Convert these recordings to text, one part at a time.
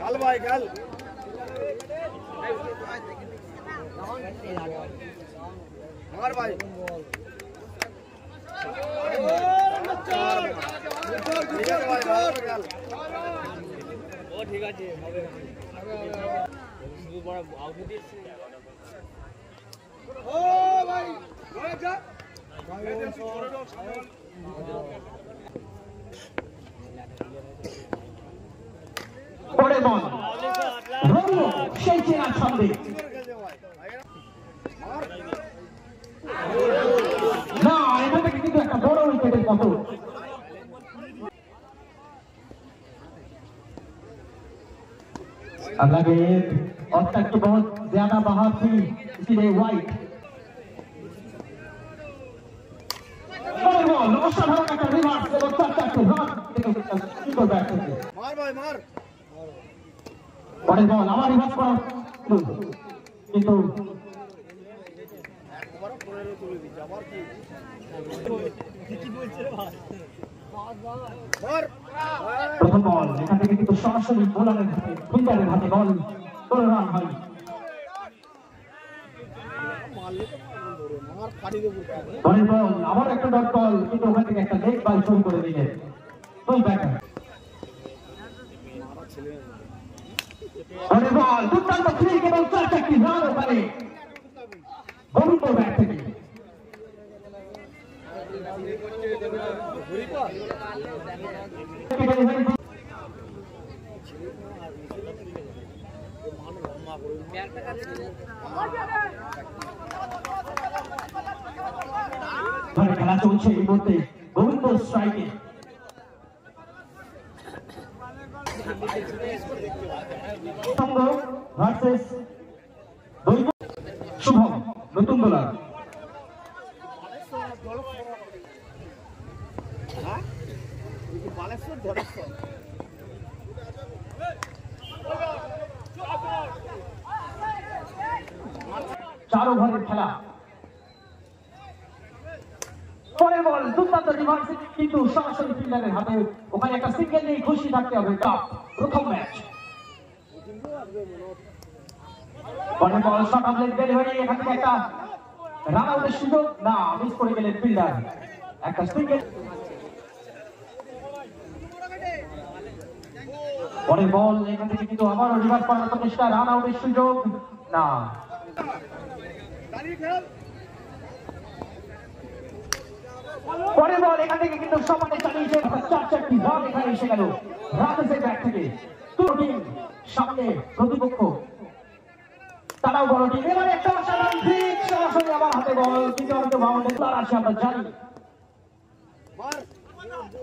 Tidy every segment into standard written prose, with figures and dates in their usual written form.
ভাই খেল আমার ভাই ও ঠিক আছে হবে শুধু বড় আউট দিয়েছে ও ভাই যা পরে বল রোমিও সেই চেনা ছন্দে না এখান থেকে কিন্তু একটা বড় উইকেটের মতো अगला गेंद और तक तो बहुत ज्यादा बाहर थी इसीलिए वाइट অসাধারণ একটা রিভার্স এবং চারটি রান সুন্দর ব্যাট থেকে মার ভাই মার পরের বল আবার রিভার্স করা কিন্তু একবার পরে তুলে দিচ্ছে আবার কি বলছে রে ভাই মার প্রথম বল এখান থেকে কিন্তু সরাসরি বোলারের হাতে ফিল্ডারের হাতে বল করে রান হয় পরের বল আবার একটা ডট বল কিন্তু ওখান থেকে একটা লেগ বল শুরু করে দিলেন দুই ব্যাটার পরের বল দুর্দান্ত ফ্লিক এবং চারটি রান ওখানে গোবিন্দ ব্যাট থেকে খেলা চলছে এই মুহূর্তে গোবিন্দ স্ট্রাইকে ভার্সেস শুভম নতুন বোলার চার ওভারের খেলা পরের বল দুর্দান্ত রিভার্স কিন্তু সরাসরি ফিল্ডারের হাতে ওখানে একটা সিঙ্গেল নিয়ে খুশি থাকতে হবে টপ প্রথম ম্যাচ পরের ball short of leg delivery এখান থেকে একটা রান আউটের সুযোগ না মিস করে গেলেন ফিল্ডার একটা সিঙ্গেল পরের বল এখান থেকে কিন্তু আবারও রিভার্স করার চেষ্টা রান আউটের সুযোগ না পরের বল এখান থেকে কিন্তু সমানে চালিয়েছে চারটি রান এখানে এসে গেল রাজেশের ব্যাট থেকে দুটো টিম সামনে প্রতিপক্ষ তারাও বড় টিম এবার একটা অসাধারণ ফ্লিক সরাসরি আবার হাতে বল কিন্তু হয়তো বাউন্ডারি তার আছে আমরা জানি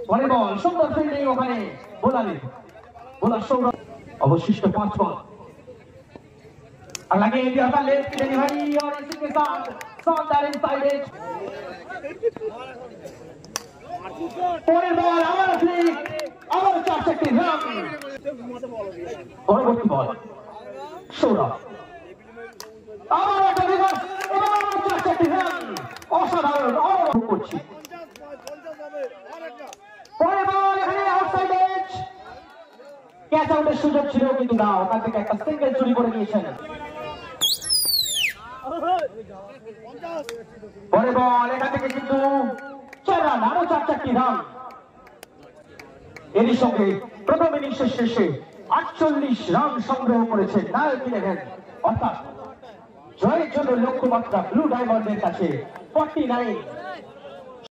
পরের বল সুন্দর ফিল্ডিং ওখানে বোলার সৌরভ অবশিষ্ট 5 বল अगला गेंद यहां पर लेफ्ट डिलीवरी और इसी के साथ शानदार इनसाइड एज পরের বল আবার ফ্লিক আবার চারটি রান পরবর্তী বল সৌরভ আবার একটা রিভার্স আবার চারটি রান অসাধারণ অনুভব করছি পরের বল এখানে আউটসাইড এজ ক্যাচ আউটের সুযোগ ছিল কিন্তু না ওখান থেকে একটা সিঙ্গেল চুরি করে নিয়েছেন পরের বল এখান থেকে কিন্তু 4 রান আরো চারটি রান এরই সঙ্গে প্রথম ইনিংসের শেষে 48 রান সংগ্রহ করেছেন নায়ক 11 অর্থাৎ জয়ের জন্য লক্ষ্যমাত্রা ব্লু ডায়মন্ডের কাছে 49